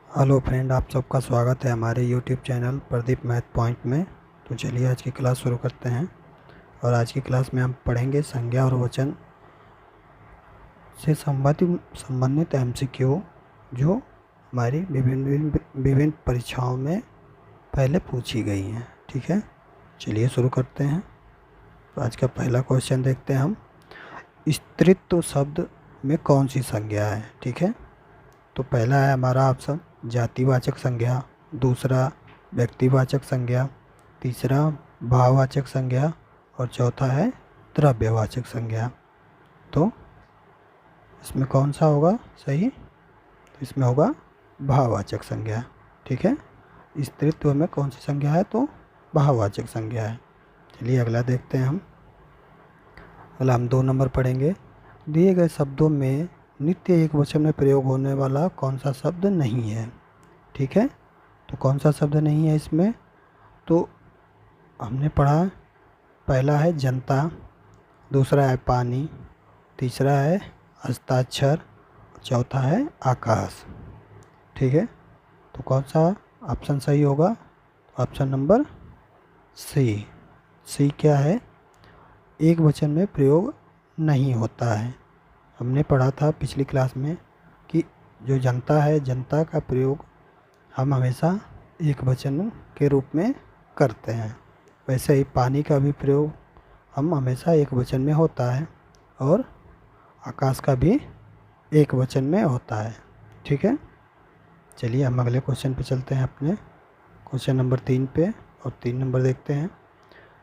Hello friend, आप सबका स्वागत है हमारे YouTube channel Pradeep math point में। तो चलिए आज की क्लास शुरू करते हैं। और आज की क्लास में हम पढ़ेंगे संज्ञा और वचन से संबंधित एमसीक्यू जो हमारी विभिन्न विभिन्न परीक्षाओं में पहले पूछी गई हैं। ठीक है, चलिए शुरू करते हैं। तो आज का पहला क्वेश्चन देखते हैं हम। स्त्रीत्व शब्द में कौन सी संज्ञा है? ठीक है, तो पहला है हमारा ऑप्शन जातिवाचक संज्ञा, दूसरा व्यक्तिवाचक संज्ञा, तीसरा भाववाचक संज्ञा और चौथा है द्रव्यवाचक संज्ञा। तो इसमें कौन सा होगा सही? तो इसमें होगा भाववाचक संज्ञा। ठीक है, स्त्रीत्व में कौन सी संज्ञा है? तो भाववाचक संज्ञा है। चलिए अगला देखते हैं हम। अगला हम 2 नंबर पढ़ेंगे। दिए गए शब्दों में नित्य एक वचन में प्रयोग होने वाला कौन सा शब्द नहीं है? ठीक है, तो कौन सा शब्द नहीं है इसमें? तो हमने पढ़ा, पहला है जनता, दूसरा है पानी, तीसरा है हस्ताक्षर, चौथा है आकाश। ठीक है, तो कौन सा ऑप्शन सही होगा? ऑप्शन नंबर सी। सी क्या है? एक वचन में प्रयोग नहीं होता है। हमने पढ़ा था पिछली क्लास में कि जो जनता है, जनता का प्रयोग हम हमेशा एक वचन के रूप में करते हैं। वैसे ही पानी का भी प्रयोग हम हमेशा एक वचन में होता है और आकाश का भी एक वचन में होता है। ठीक है, चलिए हम अगले क्वेश्चन पे चलते हैं, अपने क्वेश्चन नंबर 3 पे। और 3 नंबर देखते हैं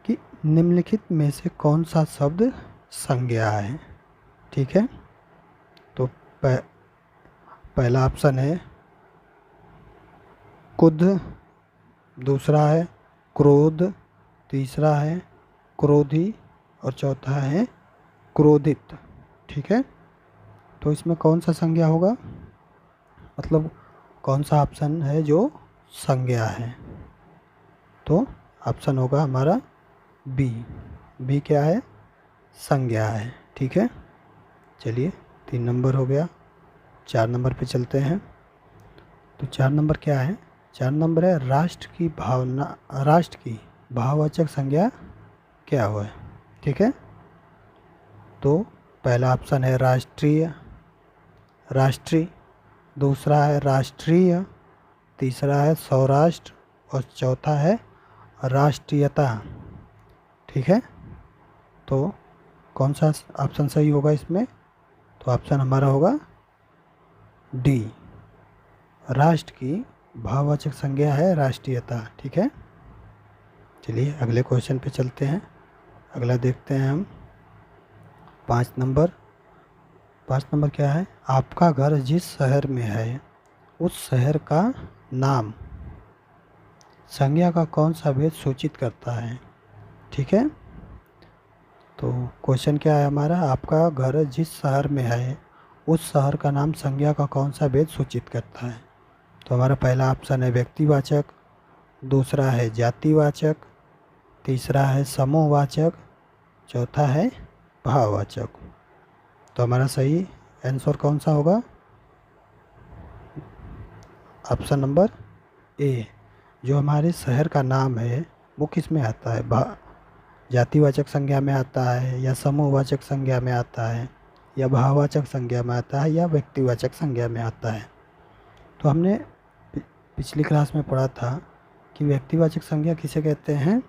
कि निम्नलिखित में से कौन सा शब्द संज्ञा है? ठीक है, तो पहला ऑप्शन है कुध, दूसरा है क्रोध, तीसरा है क्रोधी और चौथा है क्रोधित। ठीक है, तो इसमें कौन सा संज्ञा होगा? मतलब कौन सा ऑप्शन है जो संज्ञा है? तो ऑप्शन होगा हमारा बी। बी क्या है? संज्ञा है। ठीक है, चलिए 3 नंबर हो गया। 4 नंबर पे चलते हैं। तो 4 नंबर क्या है? 4 नंबर है राष्ट्र की भावना, राष्ट्र की भाववाचक संज्ञा क्या हो है? ठीक है, तो पहला ऑप्शन है राष्ट्रीय, राष्ट्रीय, दूसरा है राष्ट्रीय, तीसरा है सौराष्ट्र और चौथा है राष्ट्रीयता। ठीक है, तो कौन सा ऑप्शन सही होगा इसमें? तो ऑप्शन हमारा होगा डी। राष्ट्र की भाववाचक संज्ञा है राष्ट्रीयता। ठीक है, चलिए अगले क्वेश्चन पे चलते हैं। अगला देखते हैं हम 5 नंबर। 5 नंबर क्या है? आपका घर जिस शहर में है उस शहर का नाम संज्ञा का कौन सा भेद सूचित करता है? ठीक है, तो क्वेश्चन क्या है हमारा? आपका घर जिस शहर में है उस शहर का नाम संज्ञा का कौन सा भेद सूचित करता है? तो हमारा पहला ऑप्शन है व्यक्तिवाचक, दूसरा है जातिवाचक, तीसरा है समूहवाचक, चौथा है भाववाचक। तो हमारा सही आंसर कौन सा होगा? Option number A. जो हमारे शहर का नाम है वो किस में आता है? जातिवाचक संज्ञा में आता है, या समूहवाचक संज्ञा में आता है, या भाववाचक संज्ञा में आता है, या व्यक्तिवाचक संज्ञा में आता है? तो हमने पिछली क्लास में पढ़ा था कि व्यक्तिवाचक संज्ञा किसे कहते हैं?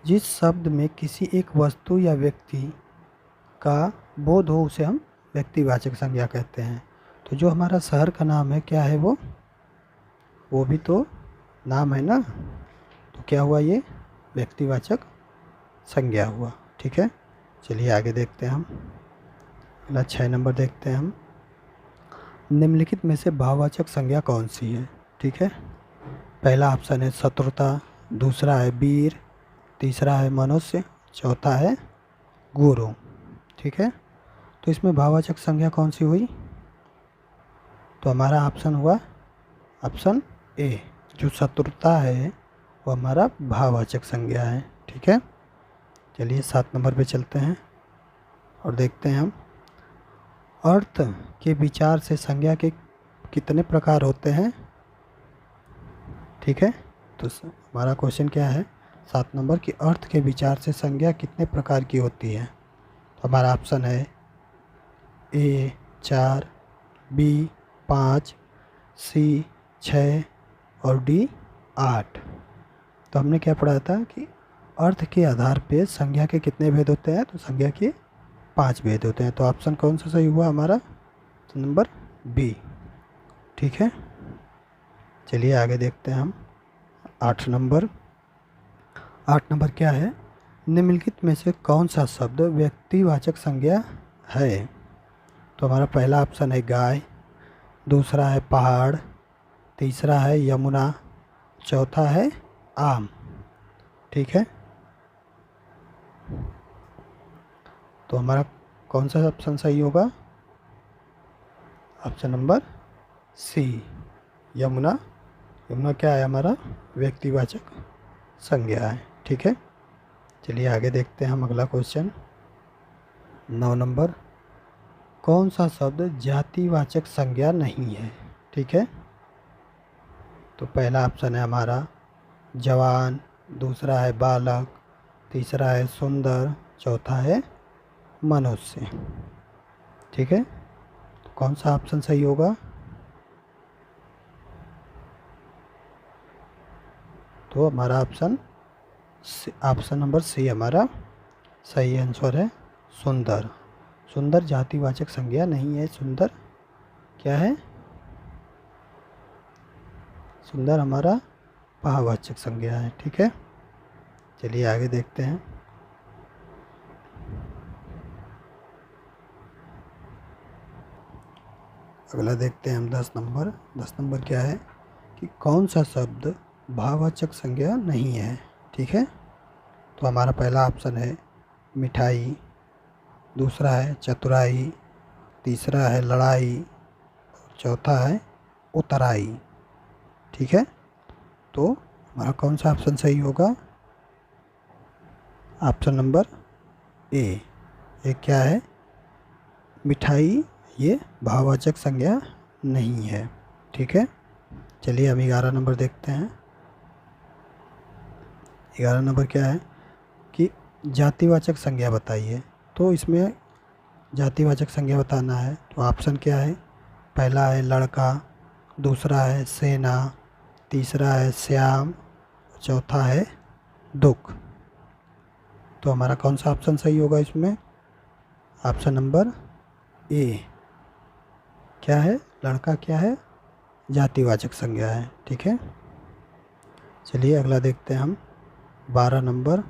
जिस शब्द में किसी एक वस्तु या व्यक्ति का बोध हो उसे हम व्यक्तिवाचक संज्ञा कहते हैं। तो जो हमारा शहर का नाम है क्या है? वो भी तो नाम है ना। तो क्या हुआ? ये व्यक्तिवाचक संज्ञा हुआ। ठीक है, चलिए आगे देखते हैं हम। अगला 6 नंबर देखते हैं हम। निम्नलिखित में से भाववाचक संज्ञा कौन सी है? ठीक है, पहला ऑप्शन है शत्रुता, दूसरा है वीर, तीसरा है मनुष्य, चौथा है गुरु। ठीक है, तो इसमें भाववाचक संज्ञा कौन सी हुई? तो हमारा ऑप्शन हुआ ऑप्शन ए। जो शत्रुता है वो हमारा भाववाचक संज्ञा है। ठीक है, चलिए 7 नंबर पे चलते हैं और देखते हैं हम। अर्थ के विचार से संज्ञा के कितने प्रकार होते हैं? ठीक है, तो हमारा क्वेश्चन क्या है 7 नंबर की अर्थ के विचार से संज्ञा कितने प्रकार की होती है? तो हमारा ऑप्शन है ए 4, बी 5, सी 6 और डी 8। तो हमने क्या पढ़ा था कि अर्थ के आधार पे संज्ञा के कितने भेद होते हैं? तो संज्ञा के 5 भेद होते हैं। तो ऑप्शन कौन सा सही हुआ हमारा? Number B. ठीक है, चलिए आगे देखते हैं हम 8 नंबर। 8 नंबर क्या है? निम्नलिखित में से कौन सा शब्द व्यक्तिवाचक संज्ञा है? तो हमारा पहला ऑप्शन है गाय, दूसरा है पहाड़, तीसरा है यमुना, चौथा है आम। ठीक है, तो हमारा कौन सा ऑप्शन सही होगा? Option number C, Yamuna. Yamuna क्या है? हमारा व्यक्तिवाचक संज्ञा है। ठीक है, चलिए आगे देखते हैं हम अगला क्वेश्चन 9 नंबर। कौन सा शब्द जातिवाचक संज्ञा नहीं है? ठीक है, तो पहला ऑप्शन है हमारा जवान, दूसरा है बालक, तीसरा है सुंदर, चौथा है मनुष्य। ठीक है, तो कौन सा ऑप्शन सही होगा? तो हमारा ऑप्शन नंबर सी हमारा सही आंसर है, सुंदर। सुंदर जातिवाचक संज्ञा नहीं है। सुंदर क्या है? सुंदर हमारा भाववाचक संज्ञा है। ठीक है, चलिए आगे देखते हैं। अगला देखते हैं हम 10 नंबर। 10 नंबर क्या है कि कौन सा शब्द भाववाचक संज्ञा नहीं है? ठीक है, तो हमारा पहला ऑप्शन है मिठाई, दूसरा है चतुराई, तीसरा है लड़ाई, चौथा है उतराई। ठीक है, तो हमारा कौन सा ऑप्शन सही होगा? Option number A. ये क्या है? मिठाई ये भाववाचक संज्ञा नहीं है। ठीक है, चलिए हम 11 नंबर देखते हैं। 11 नंबर क्या है कि जातिवाचक संज्ञा बताइए। तो इसमें जातिवाचक संज्ञा बताना है, तो ऑप्शन क्या है? पहला है लड़का, दूसरा है सेना, तीसरा है श्याम, चौथा है दुख। तो हमारा कौन सा ऑप्शन सही होगा इसमें? Option number A. क्या है? लड़का क्या है? जातिवाचक संज्ञा है। ठीक है, चलिए अगला देखते हैं हम 12 नंबर।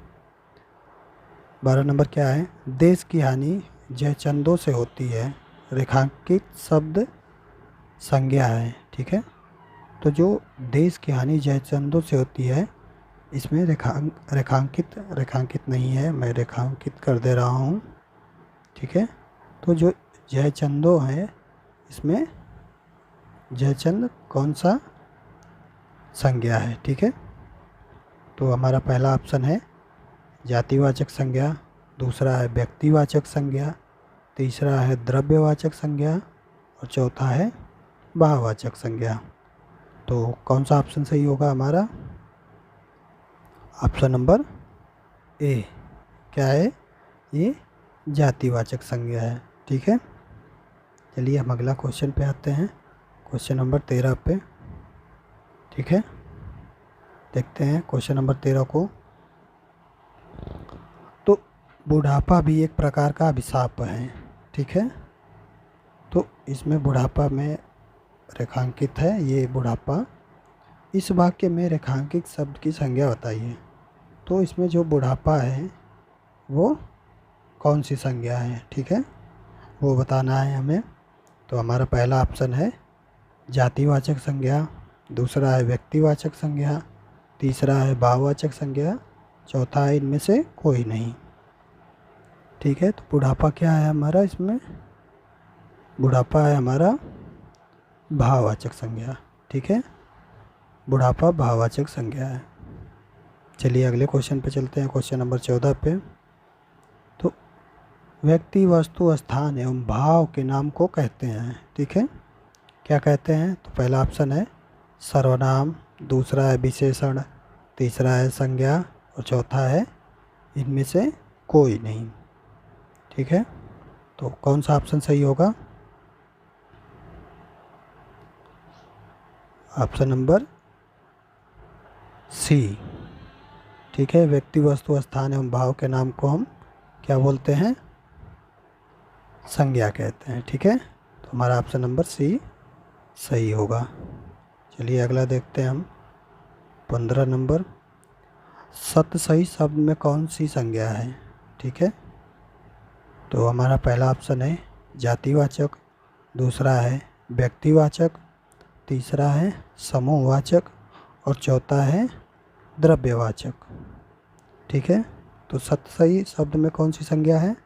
12 नंबर क्या है? देश की हानि जयचंदों से होती है, रेखांकित शब्द संज्ञा है। ठीक है, तो जो देश की हानि जयचंदों से होती है, इसमें रेखांकित नहीं है, मैं रेखांकित कर दे रहा हूँ। ठीक है, तो जो जयचंदो है, इसमें जयचंद कौन सा संज्ञा है? ठीक है, तो हमारा पहला ऑप्शन है जातिवाचक संज्ञा, दूसरा है व्यक्तिवाचक संज्ञा, तीसरा है द्रव्यवाचक संज्ञा और चौथा है भाववाचक संज्ञा। तो कौन सा ऑप्शन सही होगा हमारा? Option number A. क्या है? ये जातिवाचक संज्ञा है। ठीक है, चलिए हम अगला क्वेश्चन पे आते हैं, क्वेश्चन नंबर 13 पे। ठीक है, देखते हैं क्वेश्चन नंबर 13 को। तो बुढ़ापा भी एक प्रकार का अभिशाप है। ठीक है, तो इसमें बुढ़ापा में रेखांकित है ये बुढ़ापा। इस वाक्य में रेखांकित शब्द की संज्ञा बताइए। तो इसमें जो बुढ़ापा है वो कौन सी संज्ञा है? ठीक है, वो बताना है हमें। तो हमारा पहला ऑप्शन है जातिवाचक संज्ञा, दूसरा है व्यक्तिवाचक संज्ञा, तीसरा है भाववाचक संज्ञा, चौथा है इनमें से कोई नहीं। ठीक है, तो बुढ़ापा क्या है हमारा? इसमें बुढ़ापा है हमारा भाववाचक संज्ञा। ठीक है, बुढ़ापा भाववाचक संज्ञा है। चलिए अगले क्वेश्चन पे चलते हैं, क्वेश्चन नंबर 14 पे। तो व्यक्ति, वस्तु, स्थान एवं भाव के नाम को कहते हैं। ठीक है, क्या कहते हैं? तो पहला ऑप्शन है सर्वनाम, दूसरा है विशेषण, तीसरा है संज्ञा और चौथा है इनमें से कोई नहीं। ठीक है, तो कौन सा ऑप्शन सही होगा? Option number C. ठीक है, व्यक्ति, वस्तु, स्थान एवं भाव के नाम को हम क्या बोलते हैं? संज्ञा कहते हैं। ठीक है, तो हमारा ऑप्शन नंबर सी सही होगा। चलिए अगला देखते हैं हम 15 नंबर। सत्य सही शब्द में कौन सी संज्ञा है? ठीक है, तो हमारा पहला ऑप्शन है जातिवाचक, दूसरा है व्यक्तिवाचक, तीसरा है समूहवाचक और चौथा है द्रव्यवाचक। ठीक है, तो सत्य सही शब्द में कौन सी संज्ञा है?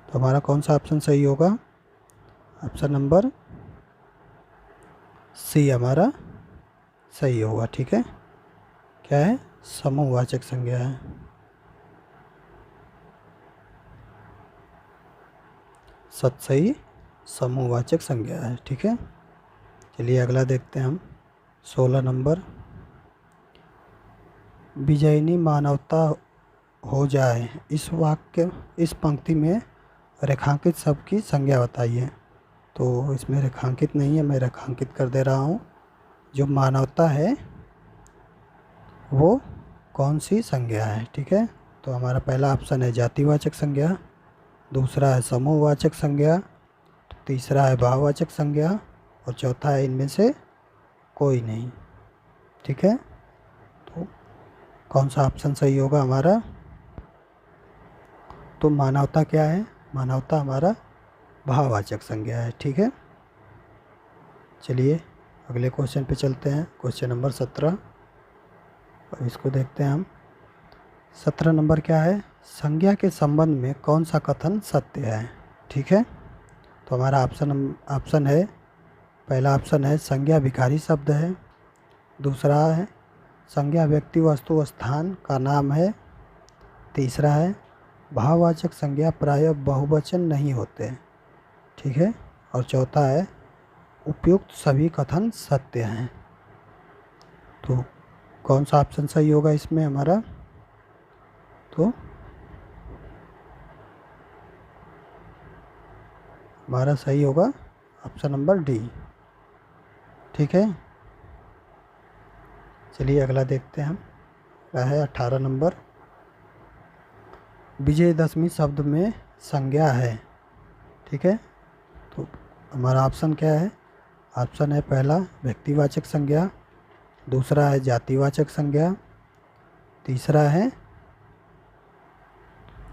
तो हमारा कौन सा ऑप्शन सही होगा? ऑप्शन नंबर सी हमारा सही होगा। ठीक है, क्या है? समूहवाचक संज्ञा है। सत्य सही समूहवाचक संज्ञा है। ठीक है, चलिए अगला देखते हैं हम 16 नंबर। विजयिनी मानवता हो जाए, इस पंक्ति में रेखांकित शब्द की संज्ञा बताइए। तो इसमें रेखांकित नहीं है, मैं रेखांकित कर दे रहा हूँ। जो मानवता है वो कौन सी संज्ञा है? ठीक है, तो हमारा पहला ऑप्शन है जातिवाचक संज्ञा, दूसरा है समूहवाचक संज्ञा, तीसरा है भाववाचक संज्ञा और चौथा है इनमें से कोई नहीं। ठीक है, तो कौन सा ऑप्शन सही होगा हमारा? तो मानवता क्या है? मानवता हमारा भाववाचक संज्ञा है। ठीक है, चलिए अगले क्वेश्चन पे चलते हैं। क्वेश्चन नंबर 17 और इसको देखते हैं हम। 17 नंबर क्या है? संज्ञा के संबंध में कौन सा कथन सत्य है? ठीक है, तो हमारा ऑप्शन है, पहला ऑप्शन है संज्ञा भिखारी शब्द है, दूसरा है संज्ञा व्यक्ति, वस्तु, स्थान का नाम है, तीसरा है भाववाचक संज्ञा प्रायः बहुवचन नहीं होते। ठीक है, और चौथा है उपयुक्त सभी कथन सत्य हैं। तो कौन सा ऑप्शन सही होगा इसमें हमारा? तो हमारा सही होगा ऑप्शन नंबर डी। ठीक है, चलिए अगला देखते हैं हम। क्या है 18 नंबर। विजयदशमी शब्द में संज्ञा है। ठीक है, तो हमारा ऑप्शन क्या है? ऑप्शन है पहला व्यक्तिवाचक संज्ञा, दूसरा है जातिवाचक संज्ञा, तीसरा है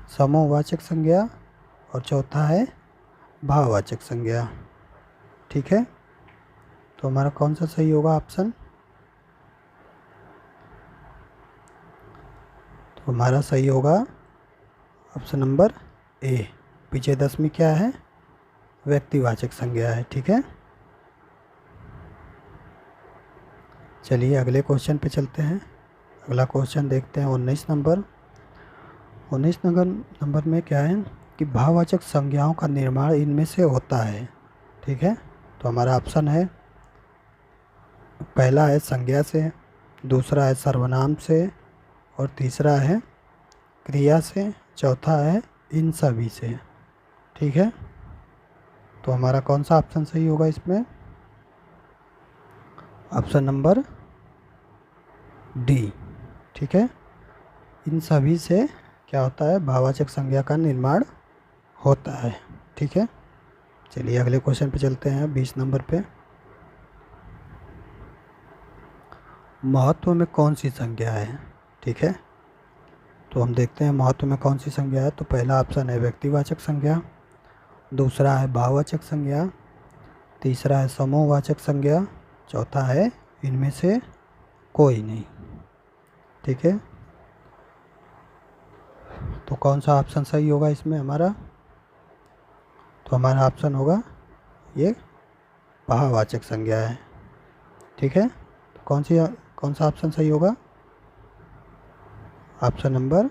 समूहवाचक संज्ञा और चौथा है भाववाचक संज्ञा। ठीक है, तो हमारा कौन सा सही होगा ऑप्शन? तो हमारा सही होगा ऑप्शन नंबर ए। विजयदशमी क्या है? व्यक्तिवाचक संज्ञा है। ठीक है, चलिए अगले क्वेश्चन पे चलते हैं। अगला क्वेश्चन देखते हैं 19 नंबर। 19 नंबर में क्या है कि भाववाचक संज्ञाओं का निर्माण इनमें से होता है। ठीक है, तो हमारा ऑप्शन है, पहला है संज्ञा से, दूसरा है सर्वनाम से और तीसरा है क्रिया से, चौथा है इन सभी से। ठीक है, तो हमारा कौन सा ऑप्शन सही होगा इसमें? Option number D. ठीक है, इन सभी से क्या होता है? भाववाचक संज्ञा का निर्माण होता है। ठीक है, चलिए अगले क्वेश्चन पे चलते हैं 20 नंबर पे। महत्व में कौन सी संज्ञा है? ठीक है, तो हम देखते हैं महत्व में कौन सी संज्ञा है। तो पहला ऑप्शन है व्यक्तिवाचक संज्ञा, दूसरा है भाववाचक संज्ञा, तीसरा है समूहवाचक संज्ञा, चौथा है इनमें से कोई नहीं। ठीक है, तो कौन सा ऑप्शन सही होगा इसमें हमारा? तो हमारा ऑप्शन होगा ये भाववाचक संज्ञा है। ठीक है, तो कौन सा ऑप्शन सही होगा? Option number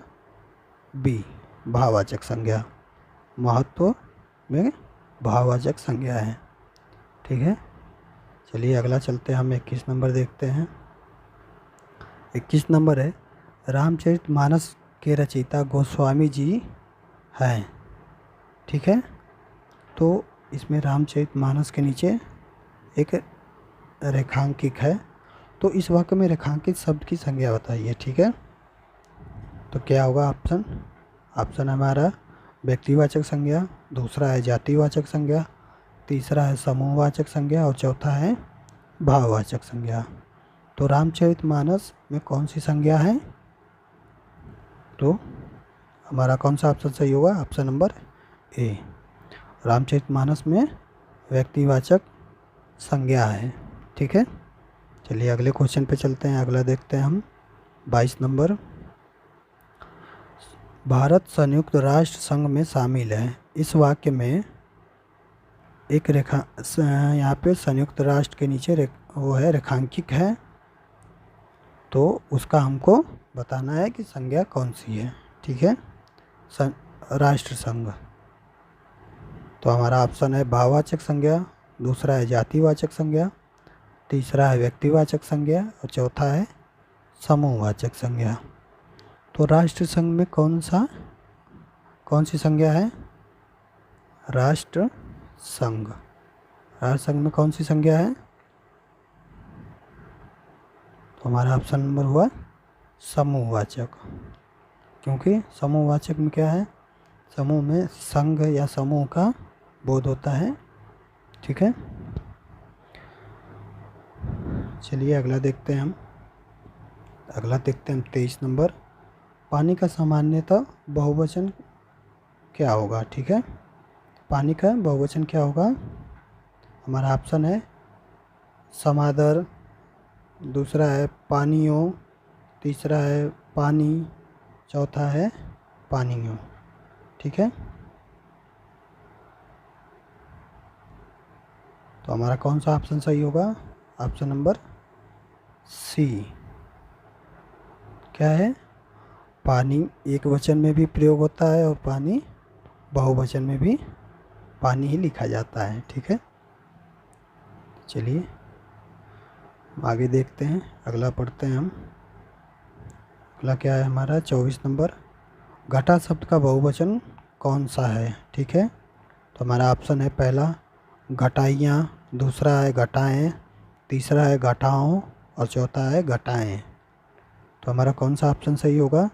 B. भाववाचक संज्ञा, महत्व में भाववाचक संज्ञा है। ठीक है, चलिए अगला चलते हैं, हम 21 नंबर देखते हैं। 21 नंबर है, रामचरितमानस के रचयिता गोस्वामी जी हैं। ठीक है, तो इसमें रामचरितमानस के नीचे एक रेखांकित है, तो इस वाक्य में रेखांकित शब्द की संज्ञा बताइए। ठीक है, तो क्या होगा ऑप्शन? ऑप्शन हमारा व्यक्तिवाचक संज्ञा, दूसरा है जातिवाचक संज्ञा, तीसरा है समूहवाचक संज्ञा और चौथा है भाववाचक संज्ञा। तो रामचरितमानस में कौन सी संज्ञा है? तो हमारा कौन सा ऑप्शन सही होगा? ऑप्शन नंबर ए, रामचरितमानस में व्यक्तिवाचक संज्ञा है। ठीक है, चलिए अगले क्वेश्चन पे चलते हैं। अगला देखते हैं हम 22 नंबर, भारत संयुक्त राष्ट्र संघ में शामिल है। इस वाक्य में एक रेखा, यहाँ पे संयुक्त राष्ट्र के नीचे वो है रेखांकित है, तो उसका हमको बताना है कि संज्ञा कौन सी है। ठीक है, राष्ट्र संघ, तो हमारा ऑप्शन है भाववाचक संज्ञा, दूसरा है जातिवाचक संज्ञा, तीसरा है व्यक्तिवाचक संज्ञा और चौथा है समूहवाचक संज्ञा। तो राष्ट्र संघ में कौन सी संज्ञा है? राष्ट्र संघ, राष्ट्र संघ में कौन सी संज्ञा है? तो हमारा ऑप्शन नंबर हुआ समूहवाचक, क्योंकि समूहवाचक में क्या है? समूह में संघ या समूह का बोध होता है। ठीक है, चलिए अगला देखते हैं हम। अगला देखते हैं हम 23 नंबर, पानी का सामान्यतः बहुवचन क्या होगा? ठीक है, पानी का बहुवचन क्या होगा? हमारा ऑप्शन है समादर, दूसरा है पानियों, तीसरा है पानी, चौथा है पानियों। ठीक है, तो हमारा कौन सा ऑप्शन सही होगा? ऑप्शन नंबर सी, क्या है? पानी एक वचन में भी प्रयोग होता है और पानी बहुवचन में भी पानी ही लिखा जाता है। ठीक है, चलिए आगे देखते हैं, अगला पढ़ते हैं हम। अगला क्या है हमारा 24 नंबर, घटा शब्द का बहुवचन कौन सा है? ठीक है, तो हमारा ऑप्शन है पहला घटाइयाँ, दूसरा है घटाएं, तीसरा है घटाओं और चौथा है घटाएं। तो हमारा कौन सा ऑप्शन सही होगा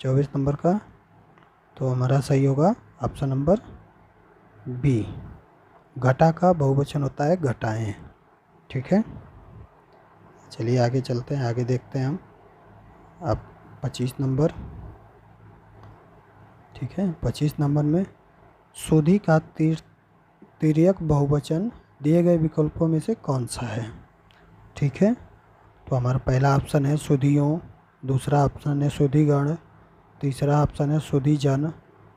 24 नंबर का? तो हमारा सही होगा ऑप्शन नंबर बी, घटा का बहुवचन होता है घटाएं। ठीक है, चलिए आगे चलते हैं, आगे देखते हैं हम। अब 25 नंबर, ठीक है, 25 नंबर में सुधी का तिर्यक बहुवचन दिए गए विकल्पों में से कौन सा है? ठीक है, तो हमारा पहला ऑप्शन है सुधियों, दूसरा ऑप्शन है सुधिगण, तीसरा ऑप्शन है सुधिजन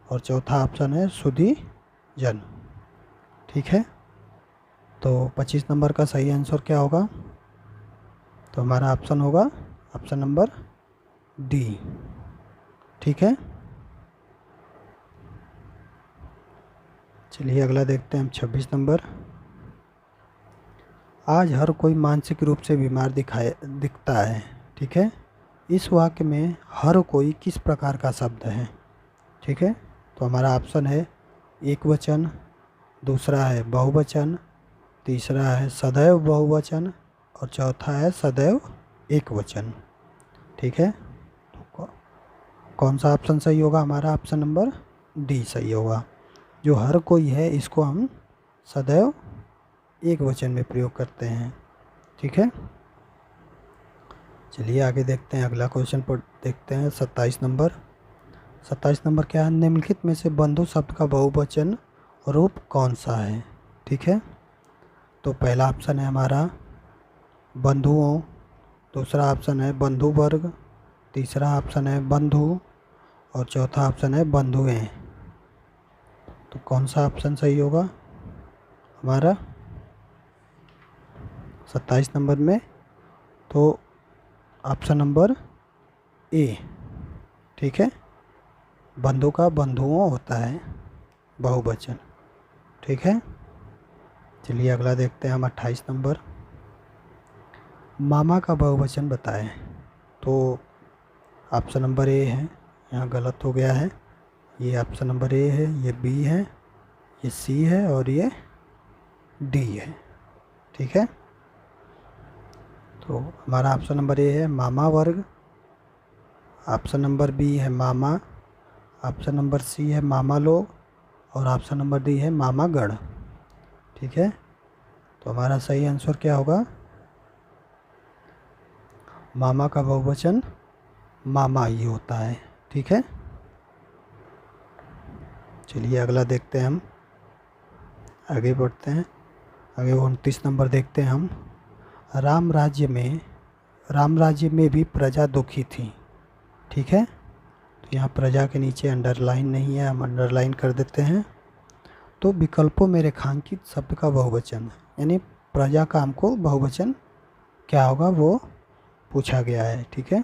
और चौथा ऑप्शन है सुधिजन। ठीक है, तो 25 नंबर का सही आंसर क्या होगा? तो हमारा ऑप्शन होगा ऑप्शन नंबर डी। ठीक है, चलिए अगला देखते हैं हम 26 नंबर, आज हर कोई मानसिक रूप से बीमार दिखता है। ठीक है, इस वाक्य में हर कोई किस प्रकार का शब्द है? ठीक है, तो हमारा ऑप्शन है एक वचन, दूसरा है बहुवचन, तीसरा है सदैव बहुवचन और चौथा है सदैव एक वचन। ठीक है, तो कौन सा ऑप्शन सही होगा? हमारा ऑप्शन नंबर डी सही होगा, जो हर कोई है इसको हम सदैव एक वचन में प्रयोग करते हैं। ठीक है, चलिए आगे देखते हैं, अगला क्वेश्चन पर देखते हैं 27 नंबर। 27 नंबर क्या है? निम्नलिखित में से बंधु शब्द का बहुवचन रूप कौन सा है? ठीक है, तो पहला ऑप्शन है हमारा बंधुओं, दूसरा ऑप्शन है बंधु वर्ग, तीसरा ऑप्शन है बंधु और चौथा ऑप्शन है बंधुएं। तो कौन सा ऑप्शन सही होगा हमारा 27 नंबर में? तो ऑप्शन नंबर ए। ठीक है, बंधु का बंधुओं होता है बहुवचन। ठीक है, चलिए अगला देखते हैं हम 28 नंबर। मामा का बहुवचन बताएं। तो ऑप्शन नंबर ए है, यहाँ गलत हो गया है। ये ऑप्शन नंबर ए है, ये बी है, ये सी है और ये डी है। ठीक है, तो हमारा ऑप्शन नंबर ए है मामा वर्ग, ऑप्शन नंबर बी है मामा, ऑप्शन नंबर सी है मामा लोग और ऑप्शन नंबर डी है मामा गण। ठीक है, तो हमारा सही आंसर क्या होगा? मामा का बहुवचन मामा ही होता है। ठीक है, चलिए अगला देखते हैं हम, आगे बढ़ते हैं। आगे 29 नंबर देखते हैं हम। राम राज्य में भी प्रजा दुखी थी। ठीक है, तो यहाँ प्रजा के नीचे अंडरलाइन नहीं है, हम अंडरलाइन कर देते हैं। तो विकल्पों में रेखांकित शब्द का बहुवचन, यानी प्रजा का हमको बहुवचन क्या होगा वो पूछा गया है। ठीक है,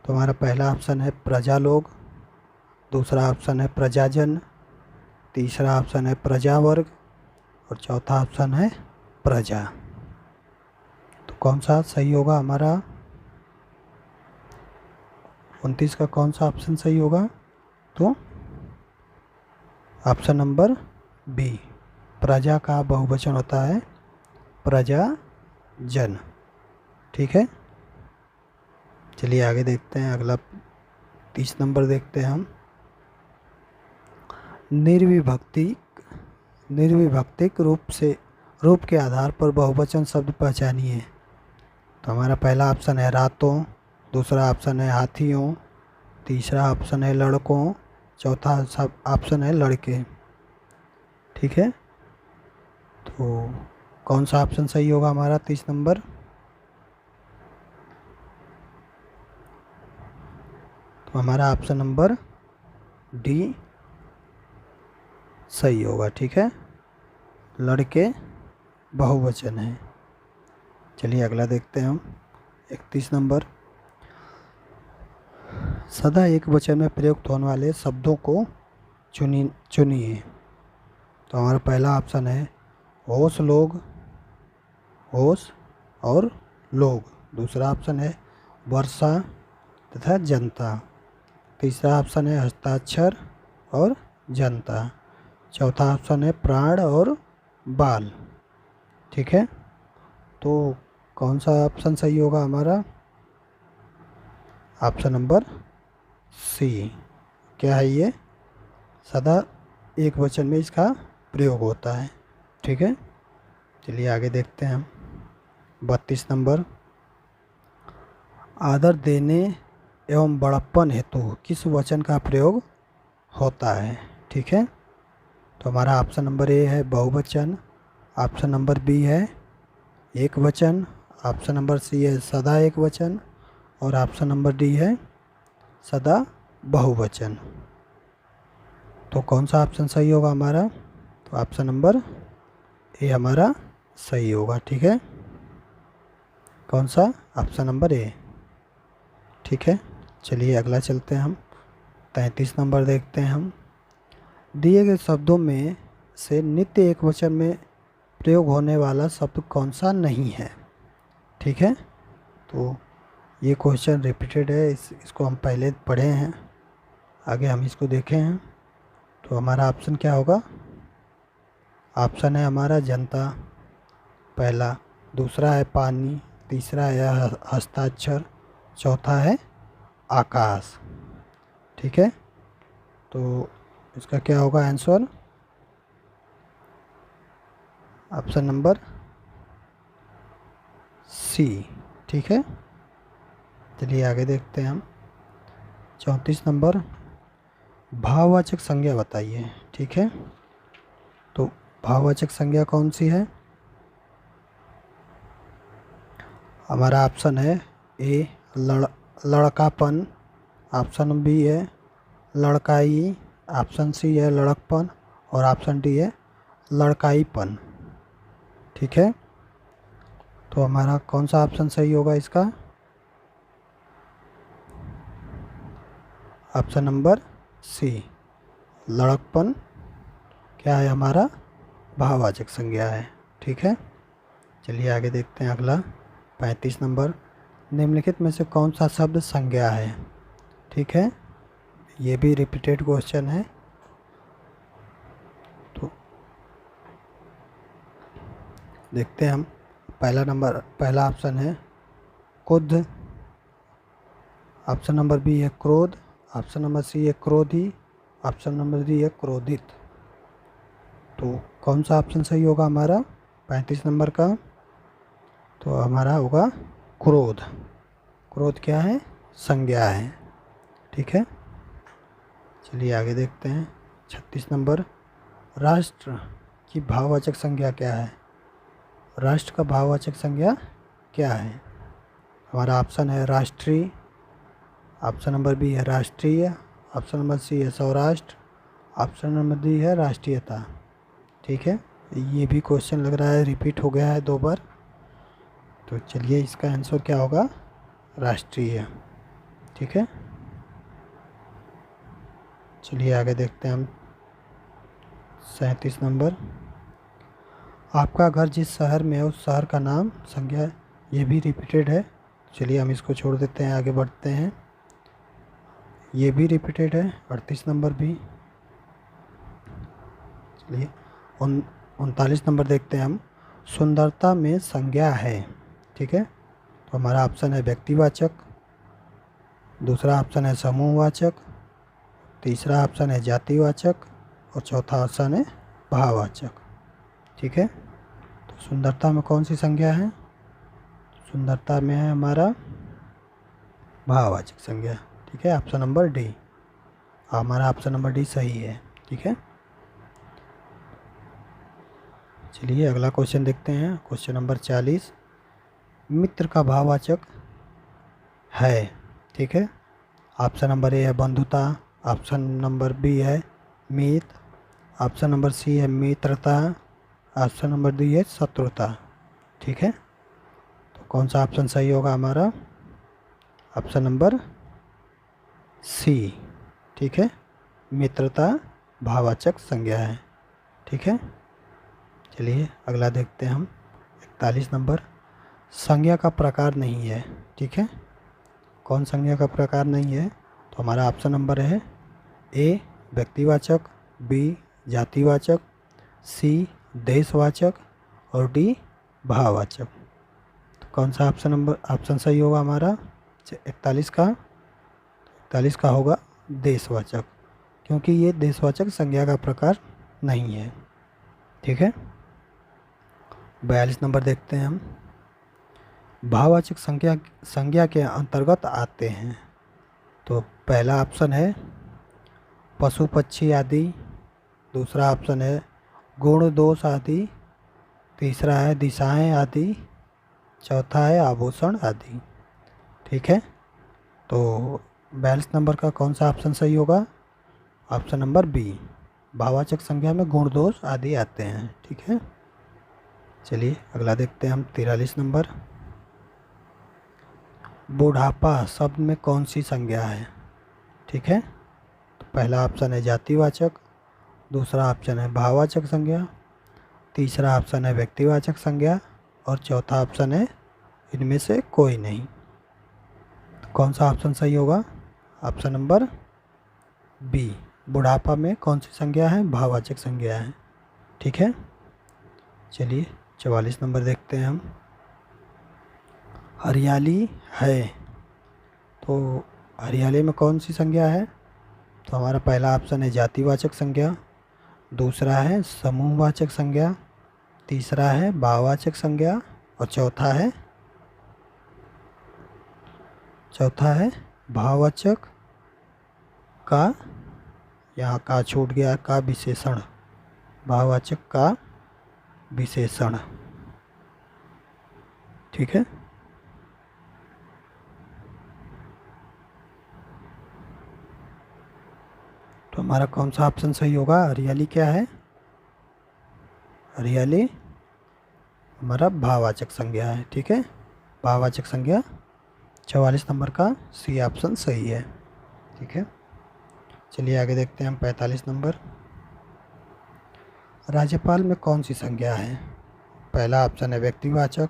तो हमारा पहला ऑप्शन है प्रजा लोग, दूसरा ऑप्शन है प्रजाजन, तीसरा ऑप्शन है प्रजा वर्ग और चौथा ऑप्शन है प्रजा। तो कौन सा सही होगा हमारा? 29 का कौन सा ऑप्शन सही होगा? तो ऑप्शन नंबर बी, प्रजा का बहुवचन होता है प्रजाजन। ठीक है, चलिए आगे देखते हैं। अगला 30 नंबर देखते हैं हम। निर्विभक्तिक रूप के आधार पर बहुवचन शब्द पहचानिए। तो हमारा पहला ऑप्शन है रातों, दूसरा ऑप्शन है हाथियों, तीसरा ऑप्शन है लड़कों, चौथा ऑप्शन है लड़के। ठीक है, तो कौन सा ऑप्शन सही होगा हमारा 30 नंबर? तो हमारा ऑप्शन नंबर डी सही होगा। ठीक है, लड़के बहुवचन है। चलिए अगला देखते हैं हम 31 नंबर। सदा एक वचन में प्रयुक्त होने वाले शब्दों को चुनिए। तो हमारा पहला ऑप्शन है होश और लोग, दूसरा ऑप्शन है वर्षा तथा जनता, तीसरा ऑप्शन है हस्ताक्षर और जनता, चौथा ऑप्शन है प्राण और बाल। ठीक है, तो कौन सा ऑप्शन सही होगा हमारा? Option number C. क्या है ये? सदा एक वचन में इसका प्रयोग होता है। ठीक है, चलिए आगे देखते हैं हम 32 नंबर। आदर देने एवं बड़प्पन हेतु किस वचन का प्रयोग होता है? ठीक है, तो हमारा ऑप्शन नंबर ए है बहुवचन, ऑप्शन नंबर बी है एक वचन, ऑप्शन नंबर सी है सदा एक वचन और ऑप्शन नंबर डी है सदा बहुवचन। तो कौन सा ऑप्शन सही होगा हमारा? तो ऑप्शन नंबर ए हमारा सही होगा। ठीक है, कौन सा? Option number A. ठीक है, चलिए अगला चलते हैं हम 33 नंबर देखते हैं हम। दिए गए शब्दों में से नित्य एक वचन में प्रयोग होने वाला शब्द कौन सा नहीं है? ठीक है, तो ये क्वेश्चन रिपीटेड है, इसको हम पहले पढ़े हैं, आगे हम इसको देखे हैं। तो हमारा ऑप्शन क्या होगा? ऑप्शन है हमारा जनता पहला, दूसरा है पानी, तीसरा है हस्ताक्षर, चौथा है आकाश। ठीक है, तो इसका क्या होगा आंसर? Option number C. ठीक है, चलिए आगे देखते हैं हम 34 नंबर। भाववाचक संज्ञा बताइए। ठीक है, तो भाववाचक संज्ञा कौन सी है? हमारा ऑप्शन है ए लड़कापन, ऑप्शन बी है लड़काई, ऑप्शन सी है लड़कपन और ऑप्शन डी है लड़काईपन। ठीक है, तो हमारा कौन सा ऑप्शन सही होगा इसका? ऑप्शन नंबर सी, लड़कपन क्या है हमारा, भाववाचक संज्ञा है। ठीक है, चलिए आगे देखते हैं अगला 35 नंबर। निम्नलिखित में से कौन सा शब्द संज्ञा है। ठीक है, ये भी रिपीटेड क्वेश्चन है। तो देखते हैं हम। पहला ऑप्शन है क्रुद्ध, ऑप्शन नंबर बी है क्रोध, ऑप्शन नंबर सी है क्रोधी, ऑप्शन नंबर डी है क्रोधित। तो कौन सा ऑप्शन सही होगा हमारा 35 नंबर का। तो हमारा होगा क्रोध। क्रोध क्या है, संज्ञा है। ठीक है, चलिए आगे देखते हैं 36 नंबर। राष्ट्र की भाववाचक संज्ञा क्या है। राष्ट्र का भाववाचक संज्ञा क्या है। हमारा ऑप्शन है राष्ट्रीय, ऑप्शन नंबर बी है राष्ट्रीय, ऑप्शन नंबर सी है सौराष्ट्र, ऑप्शन नंबर डी है राष्ट्रीयता। ठीक है, ये भी क्वेश्चन लग रहा है रिपीट हो गया है 2 बार। तो चलिए इसका आंसर क्या होगा, राष्ट्रीय। ठीक है, चलिए आगे देखते हैं हम 37 नंबर। आपका घर जिस शहर में है उस शहर का नाम संज्ञा, ये भी रिपीटेड है। चलिए हम इसको छोड़ देते हैं, आगे बढ़ते हैं। ये भी रिपीटेड है 38 नंबर भी। चलिए 39 नंबर देखते हैं हम। सुंदरता में संज्ञा है। ठीक है, तो हमारा ऑप्शन है व्यक्तिवाचक, दूसरा ऑप्शन है समूहवाचक, तीसरा ऑप्शन है जातिवाचक और चौथा ऑप्शन है भाववाचक। ठीक है, तो सुंदरता में कौन सी संज्ञा है। सुंदरता में है हमारा भाववाचक संज्ञा। ठीक है, ऑप्शन नंबर डी, हमारा ऑप्शन नंबर डी सही है। ठीक है, चलिए अगला क्वेश्चन देखते हैं। Question number 40। मित्र का भाववाचक है। ठीक है, ऑप्शन नंबर ए है बंधुता, ऑप्शन नंबर बी है मित, ऑप्शन नंबर सी है मित्रता, ऑप्शन नंबर डी है शत्रुता। ठीक है, तो कौन सा ऑप्शन सही होगा हमारा, ऑप्शन नंबर सी। ठीक है, मित्रता भाववाचक संज्ञा है। ठीक है, चलिए अगला देखते हैं हम 41 नंबर। संज्ञा का प्रकार नहीं है। ठीक है, कौन संज्ञा का प्रकार नहीं है। तो हमारा ऑप्शन नंबर है ए व्यक्तिवाचक, बी जातिवाचक, सी देशवाचक और डी भाववाचक। तो कौन सा ऑप्शन सही होगा हमारा 41 का। 41 का होगा देशवाचक, क्योंकि ये देशवाचक संज्ञा का प्रकार नहीं है। ठीक है, 42 नंबर देखते हैं हम। भाववाचक संज्ञा के अंतर्गत आते हैं। तो पहला ऑप्शन है पशु पक्षी आदि, दूसरा ऑप्शन है गुण दोष आदि, तीसरा है दिशाएं आदि, चौथा है आभूषण आदि। ठीक है, तो 42 नंबर का कौन सा ऑप्शन सही होगा, ऑप्शन नंबर बी, भाववाचक संज्ञा में गुण दोष आदि आते हैं। ठीक है, चलिए अगला देखते हैं हम 43 नंबर। बुढ़ापा शब्द में कौन सी संज्ञा है। ठीक है, तो पहला ऑप्शन है जातिवाचक, दूसरा ऑप्शन है भाववाचक संज्ञा, तीसरा ऑप्शन है व्यक्तिवाचक संज्ञा और चौथा ऑप्शन है इनमें से कोई नहीं। तो कौन सा ऑप्शन सही होगा, ऑप्शन नंबर बी, बुढ़ापा में कौन सी संज्ञा है, भाववाचक संज्ञा है। ठीक है, चलिए 44 नंबर देखते हैं हम। हरियाली है। तो हरियाली में कौन सी संज्ञा है। तो हमारा पहला ऑप्शन है जातिवाचक संज्ञा, दूसरा है समूहवाचक संज्ञा, तीसरा है भाववाचक संज्ञा और चौथा है भाववाचक का, यहाँ का छूट गया, का विशेषण, भाववाचक का विशेषण। ठीक है, तो हमारा कौन सा ऑप्शन सही होगा, हरियाली क्या है, हरियाली हमारा भाववाचक संज्ञा है। ठीक है, भाववाचक संज्ञा 44 नंबर का सी ऑप्शन सही है। ठीक है, चलिए आगे देखते हैं हम 45 नंबर। राज्यपाल में कौन सी संज्ञा है? पहला ऑप्शन है व्यक्तिवाचक,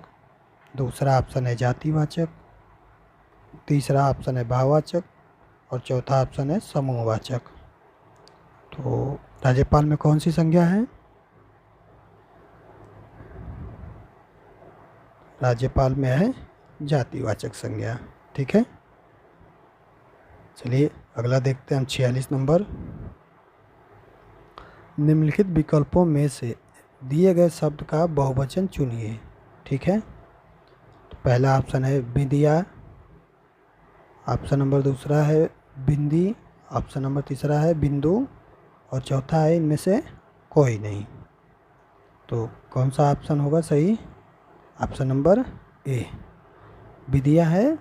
दूसरा ऑप्शन है जातिवाचक, तीसरा ऑप्शन है भाववाचक और चौथा ऑप्शन है समूहवाचक। तो राज्यपाल में कौन सी संज्ञा है? राज्यपाल में है जातिवाचक संज्ञा। ठीक है, चलिए अगला देखते हैं हम 46 नंबर। निम्नलिखित विकल्पों में से दिए गए शब्द का बहुवचन चुनिए। ठीक है, तो पहला ऑप्शन है बिंदिया, ऑप्शन नंबर दूसरा है बिंदी, ऑप्शन नंबर तीसरा है बिंदु और चौथा है इनमें से कोई नहीं। तो कौन सा ऑप्शन होगा सही? ऑप्शन नंबर ए, बिंदिया है,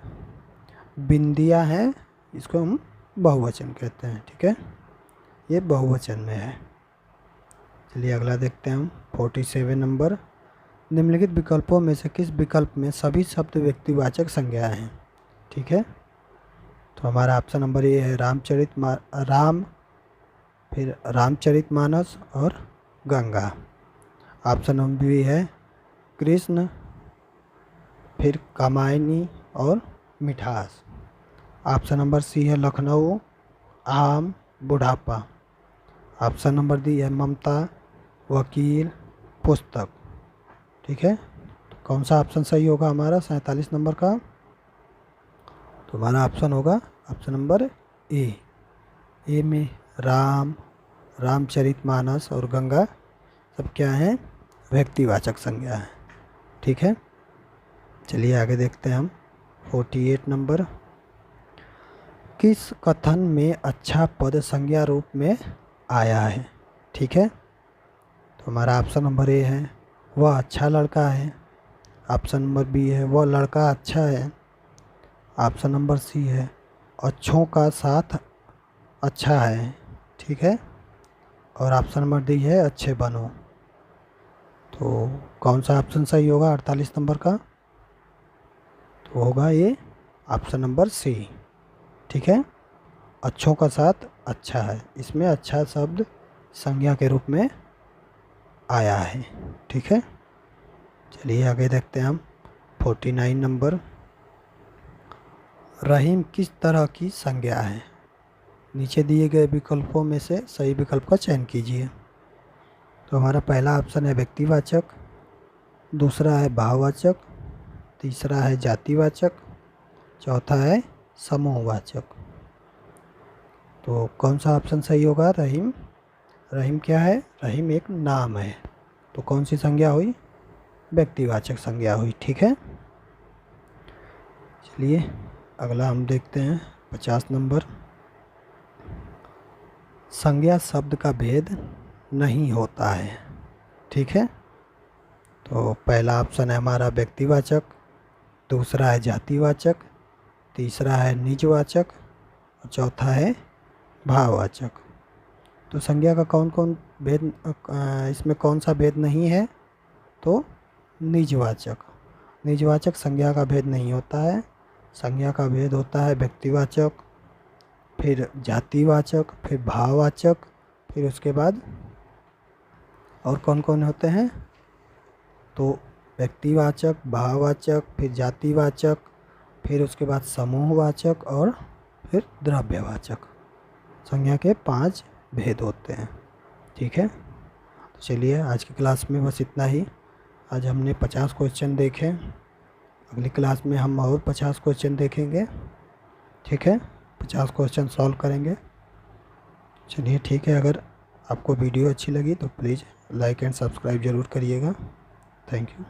बिंदिया है, इसको हम बहुवचन कहते हैं। ठीक है, ये बहुवचन में है। चलिए अगला देखते हैं हम 47 नंबर। निम्नलिखित विकल्पों में से किस विकल्प में सभी शब्द व्यक्तिवाचक संज्ञाएं हैं? ठीक है, तो हमारा ऑप्शन नंबर ए है फिर रामचरितमानस और गंगा। ऑप्शन नंबर बी है कृष्ण, फिर कामायनी और मिठास। ऑप्शन नंबर सी है लखनऊ, आम, बुढ़ापा। ऑप्शन नंबर डी है ममता, वकील, पुस्तक। ठीक है, तो कौन सा ऑप्शन सही होगा हमारा 47 नंबर का? तो हमारा ऑप्शन होगा ऑप्शन नंबर ए में रामचरितमानस और गंगा सब क्या हैं? व्यक्तिवाचक संज्ञा है। ठीक है, चलिए आगे देखते हैं हम 48 नंबर। किस कथन में अच्छा पद संज्ञा रूप में आया है? ठीक है, तो हमारा ऑप्शन नंबर ए है वह अच्छा लड़का है, ऑप्शन नंबर बी है वह लड़का अच्छा है, ऑप्शन नंबर सी है अच्छों का साथ अच्छा है। ठीक है, और ऑप्शन नंबर डी है अच्छे बनो। तो कौन सा ऑप्शन सही होगा 48 नंबर का? तो होगा ये ऑप्शन नंबर सी। ठीक है, अच्छों का साथ अच्छा है, इसमें अच्छा शब्द संज्ञा के रूप में आया है। ठीक है, चलिए आगे देखते हैं हम 49 नंबर। रहीम किस तरह की संज्ञा है? नीचे दिए गए विकल्पों में से सही विकल्प का चयन कीजिए। तो हमारा पहला ऑप्शन है व्यक्तिवाचक, दूसरा है भाववाचक, तीसरा है जातिवाचक, चौथा है समूहवाचक। तो कौन सा ऑप्शन सही होगा? रहीम क्या है? रहीम एक नाम है, तो कौन सी संज्ञा हुई? व्यक्तिवाचक संज्ञा हुई। ठीक है, चलिए अगला हम देखते हैं 50 नंबर। संज्ञा शब्द का भेद नहीं होता है। ठीक है, तो पहला ऑप्शन है हमारा व्यक्तिवाचक, दूसरा है जातिवाचक, तीसरा है निजवाचक और चौथा है भाववाचक। तो संज्ञा का कौन कौन भेद, इसमें कौन सा भेद नहीं है? तो निजवाचक संज्ञा का भेद नहीं होता है। संज्ञा का भेद होता है व्यक्तिवाचक, फिर जातिवाचक, फिर भाववाचक, फिर उसके बाद और कौन कौन होते हैं? तो व्यक्तिवाचक, भाववाचक, फिर जातिवाचक, फिर उसके बाद समूहवाचक और फिर द्रव्यवाचक। संज्ञा के 5 भेद होते हैं। ठीक है, तो चलिए आज की क्लास में बस इतना ही। आज हमने 50 क्वेश्चन देखे, अगली क्लास में हम और 50 क्वेश्चन देखेंगे। ठीक है, 50 क्वेश्चन सॉल्व करेंगे। चलिए ठीक है, अगर आपको वीडियो अच्छी लगी तो प्लीज़ लाइक एंड सब्सक्राइब ज़रूर करिएगा। Thank you.